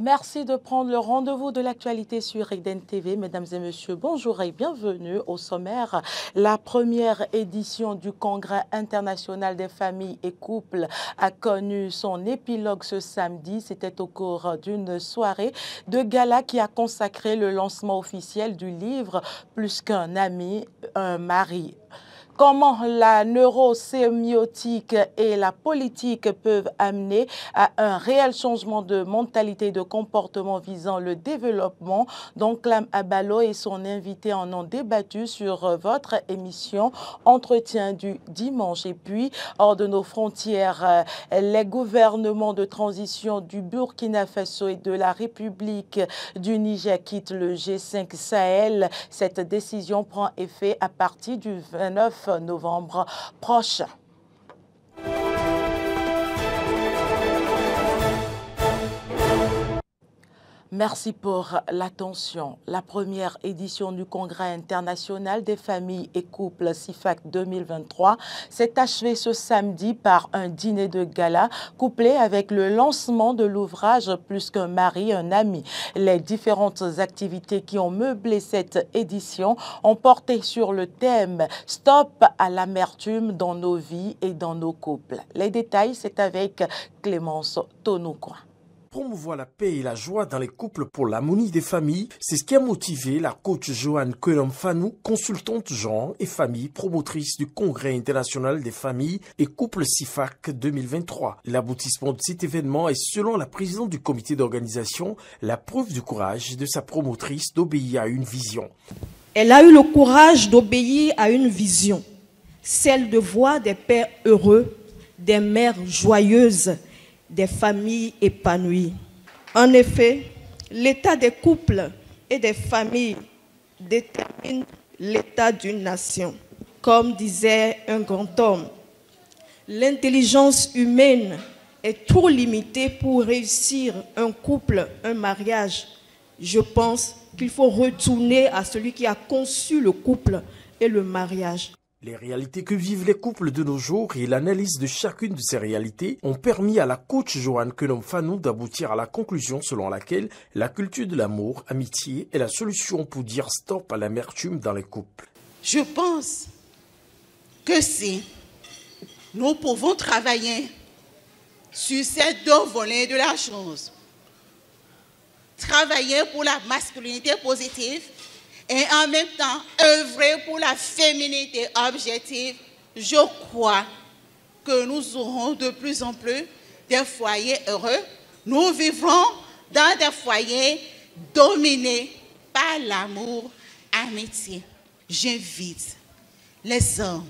Merci de prendre le rendez-vous de l'actualité sur Eden TV. Mesdames et messieurs, bonjour et bienvenue au sommaire. La première édition du Congrès international des familles et couples a connu son épilogue ce samedi. C'était au cours d'une soirée de gala qui a consacré le lancement officiel du livre « Plus qu'un ami, un mari ». Comment la neurosémiotique et la politique peuvent amener à un réel changement de mentalité et de comportement visant le développement. Donc, Lam Abalo et son invité en ont débattu sur votre émission Entretien du dimanche. Et puis, hors de nos frontières, les gouvernements de transition du Burkina Faso et de la République du Niger quittent le G5 Sahel. Cette décision prend effet à partir du 29 novembre prochain. Merci pour l'attention. La première édition du Congrès international des familles et couples CIFAC 2023 s'est achevée ce samedi par un dîner de gala couplé avec le lancement de l'ouvrage « Plus qu'un mari, un ami ». Les différentes activités qui ont meublé cette édition ont porté sur le thème « Stop à l'amertume dans nos vies et dans nos couples ». Les détails, c'est avec Clémence Tonoukoua. Promouvoir la paix et la joie dans les couples pour l'harmonie des familles, c'est ce qui a motivé la coach Joanne Kwenom-Fanou, consultante genre et famille, promotrice du Congrès international des familles et couples CIFAC 2023. L'aboutissement de cet événement est, selon la présidente du comité d'organisation, la preuve du courage de sa promotrice d'obéir à une vision. Elle a eu le courage d'obéir à une vision, celle de voir des pères heureux, des mères joyeuses, des familles épanouies. En effet, l'état des couples et des familles détermine l'état d'une nation. Comme disait un grand homme, l'intelligence humaine est trop limitée pour réussir un couple, un mariage. Je pense qu'il faut retourner à celui qui a conçu le couple et le mariage. Les réalités que vivent les couples de nos jours et l'analyse de chacune de ces réalités ont permis à la coach Joanne Kwenom-Fanou d'aboutir à la conclusion selon laquelle la culture de l'amour, amitié est la solution pour dire stop à l'amertume dans les couples. Je pense que si nous pouvons travailler sur ces deux volets de la chose, travailler pour la masculinité positive, et en même temps œuvrer pour la féminité objective, je crois que nous aurons de plus en plus des foyers heureux. Nous vivrons dans des foyers dominés par l'amour, amitié. J'invite les hommes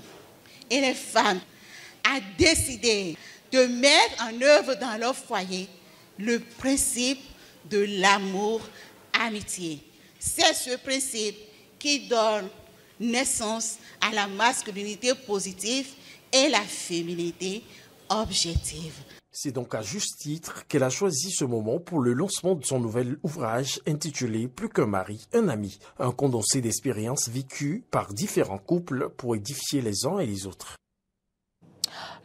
et les femmes à décider de mettre en œuvre dans leur foyer le principe de l'amour, amitié. C'est ce principe qui donne naissance à la masculinité positive et la féminité objective. C'est donc à juste titre qu'elle a choisi ce moment pour le lancement de son nouvel ouvrage intitulé « Plus qu'un mari, un ami », un condensé d'expériences vécues par différents couples pour édifier les uns et les autres.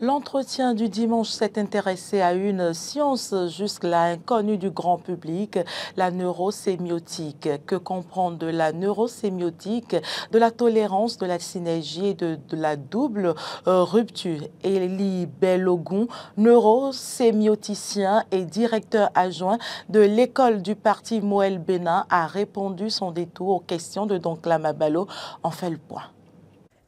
L'entretien du dimanche s'est intéressé à une science jusque-là inconnue du grand public, la neurosémiotique. Que comprendre de la neurosémiotique, de la tolérance, de la synergie et de la double rupture? Elie Bellogun, neurosémioticien et directeur adjoint de l'école du parti Moël Bénin, a répondu son détour aux questions de Don Lam Abalo. En fait le point.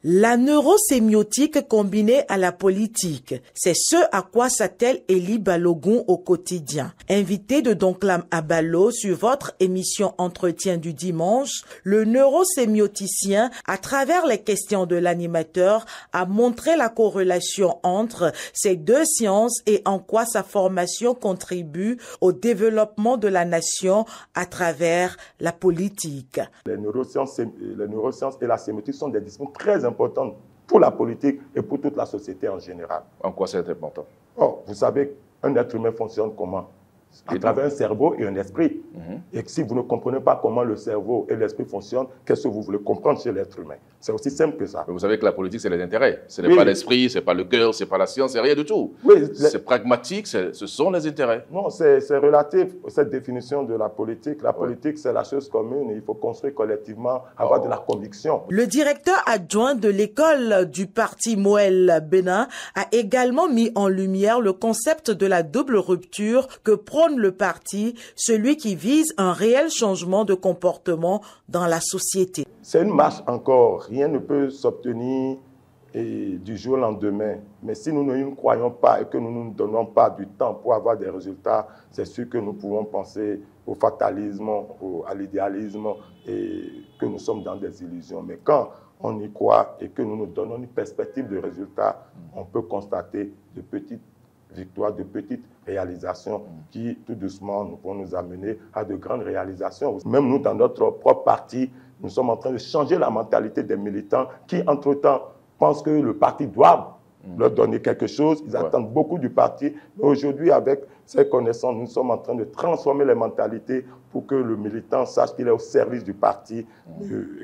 La neurosémiotique combinée à la politique, c'est ce à quoi s'attelle Elie Bellogun au quotidien. Invité de Don Lam Abalo sur votre émission Entretien du dimanche, le neurosémioticien, à travers les questions de l'animateur, a montré la corrélation entre ces deux sciences et en quoi sa formation contribue au développement de la nation à travers la politique. Les neurosciences et la sémiotique sont des disciplines très importantes pour la politique et pour toute la société en général. En quoi c'est important? Vous savez, un être humain fonctionne comment? à travers un cerveau et un esprit. Et si vous ne comprenez pas comment le cerveau et l'esprit fonctionnent, qu'est-ce que vous voulez comprendre chez l'être humain? C'est aussi simple que ça. Mais vous savez que la politique, c'est les intérêts. Ce n'est pas l'esprit, ce n'est pas le cœur, ce n'est pas la science, c'est rien du tout. Oui, c'est pragmatique, ce sont les intérêts. Non, c'est relatif, cette définition de la politique. La politique, c'est la chose commune. Il faut construire collectivement, avoir de la conviction. Le directeur adjoint de l'école du parti Moël Bénin a également mis en lumière le concept de la double rupture que prône le parti, celui qui vise un réel changement de comportement dans la société. C'est une marche encore. Rien ne peut s'obtenir du jour au lendemain. Mais si nous ne nous croyons pas et que nous ne nous donnons pas du temps pour avoir des résultats, c'est sûr que nous pouvons penser au fatalisme, à l'idéalisme et que nous sommes dans des illusions. Mais quand on y croit et que nous nous donnons une perspective de résultats, on peut constater de petites victoires, de petites réalisations qui, tout doucement, vont nous amener à de grandes réalisations. Même nous, dans notre propre parti, nous sommes en train de changer la mentalité des militants qui, entre-temps, pensent que le parti doit leur donner quelque chose. Ils attendent beaucoup du parti. Mais aujourd'hui, avec ces connaissances, nous sommes en train de transformer les mentalités pour que le militant sache qu'il est au service du parti,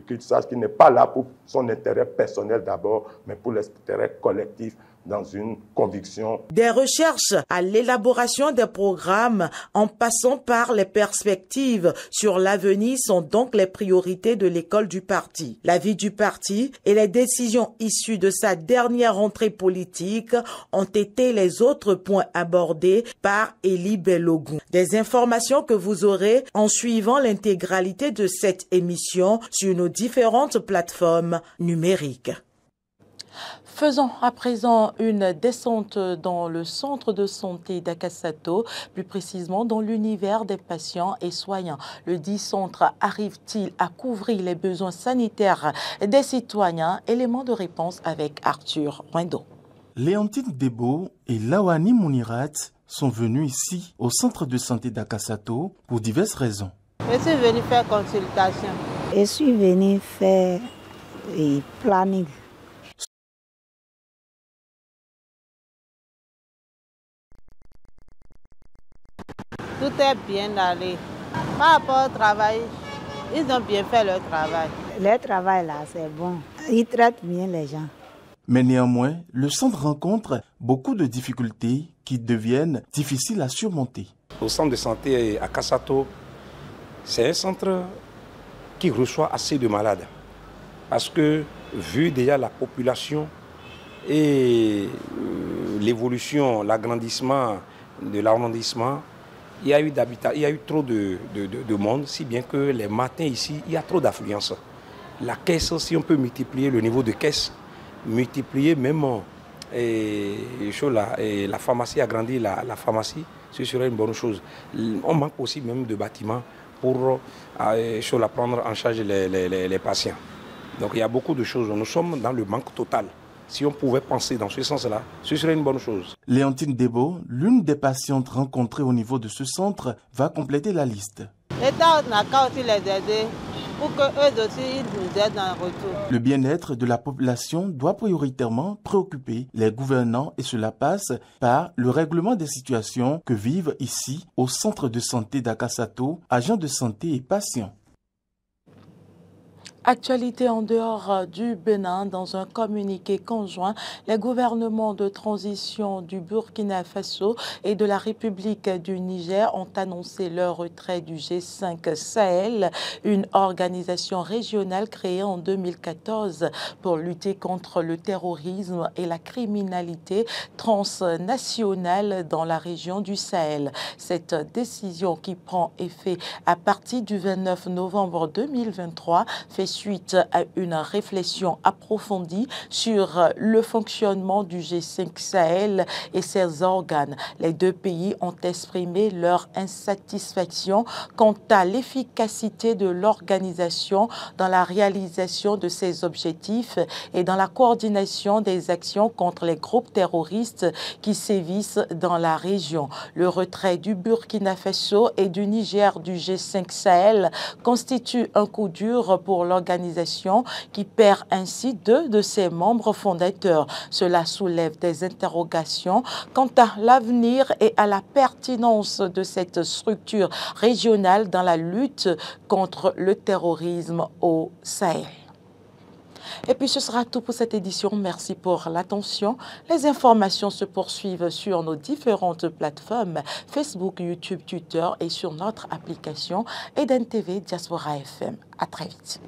qu'il sache qu'il n'est pas là pour son intérêt personnel d'abord, mais pour l'intérêt collectif, dans une conviction. Des recherches à l'élaboration des programmes en passant par les perspectives sur l'avenir sont donc les priorités de l'école du parti. La vie du parti et les décisions issues de sa dernière rentrée politique ont été les autres points abordés par Élie Balogun. Des informations que vous aurez en suivant l'intégralité de cette émission sur nos différentes plateformes numériques. Faisons à présent une descente dans le centre de santé d'Akasato, plus précisément dans l'univers des patients et soignants. Le dit centre arrive-t-il à couvrir les besoins sanitaires des citoyens? Élément de réponse avec Arthur Wendo. Léontine Debo et Lawani Mounirat sont venus ici, au centre de santé d'Akasato, pour diverses raisons. Je suis venue faire consultation. Je suis venue faire planning. Tout est bien allé. Par rapport au travail, ils ont bien fait leur travail. Le travail là, c'est bon. Ils traitent bien les gens. Mais néanmoins, le centre rencontre beaucoup de difficultés qui deviennent difficiles à surmonter. Au centre de santé à Akasato, c'est un centre qui reçoit assez de malades. Parce que, vu déjà la population et l'évolution, l'agrandissement de l'arrondissement, il y a eu trop de monde, si bien que les matins ici, il y a trop d'affluence. La caisse, si on peut multiplier le niveau de caisse, multiplier même la pharmacie, agrandir la pharmacie, ce serait une bonne chose. On manque aussi même de bâtiments pour prendre en charge les patients. Donc il y a beaucoup de choses. Nous sommes dans le manque total. Si on pouvait penser dans ce sens-là, ce serait une bonne chose. Léontine Debo, l'une des patientes rencontrées au niveau de ce centre, va compléter la liste. L'État n'a qu'à aussi les aider pour qu'eux aussi nous aident en retour. Le bien-être de la population doit prioritairement préoccuper les gouvernants et cela passe par le règlement des situations que vivent ici au centre de santé d'Akasato, agents de santé et patients. Actualité en dehors du Bénin, dans un communiqué conjoint, les gouvernements de transition du Burkina Faso et de la République du Niger ont annoncé leur retrait du G5 Sahel, une organisation régionale créée en 2014 pour lutter contre le terrorisme et la criminalité transnationale dans la région du Sahel. Cette décision qui prend effet à partir du 29 novembre 2023 fait suite à une réflexion approfondie sur le fonctionnement du G5 Sahel et ses organes. Les deux pays ont exprimé leur insatisfaction quant à l'efficacité de l'organisation dans la réalisation de ses objectifs et dans la coordination des actions contre les groupes terroristes qui sévissent dans la région. Le retrait du Burkina Faso et du Niger du G5 Sahel constitue un coup dur pour l'organisation l'organisation qui perd ainsi 2 de ses membres fondateurs. Cela soulève des interrogations quant à l'avenir et à la pertinence de cette structure régionale dans la lutte contre le terrorisme au Sahel. Et puis ce sera tout pour cette édition. Merci pour l'attention. Les informations se poursuivent sur nos différentes plateformes Facebook, YouTube, Twitter et sur notre application Eden TV Diaspora FM. À très vite.